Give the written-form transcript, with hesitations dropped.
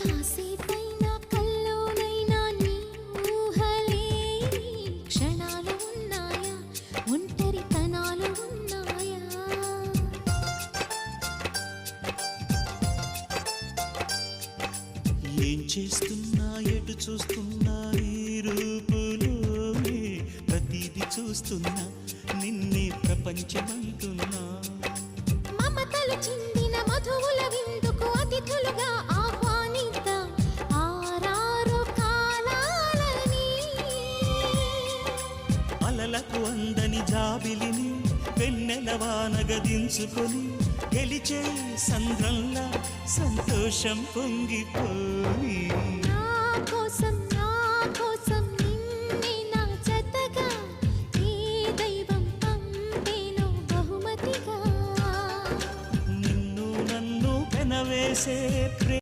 కాసేపైనా కల్లోనైనా నీ ఊహలే క్షణాలు ఉన్నాయా, ఒంటరితనాలు ఉన్నాయా? ఏం చేస్తున్నా ఎటు చూస్తున్నా ఈ రూపులోనే ప్రతిదీ చూస్తున్నా నిన్నే ప్రపంచమంటున్నా. మమతలు చిందిన మధువుల విందుకు అతిథులుగా ఆహ్వానిద్దాం ఆరారు కాలాలని. అలలకు అందని జాబిలిని వెన్నెలవానగ దించుకొని గెలిచే సంద్రంలా సంతోషం పొంగిపోయి. నా కోసం నిన్నే నా జతగా ఏ దైవం పంపేనో బహుమతిగా. నిన్ను నన్ను పెనవేసే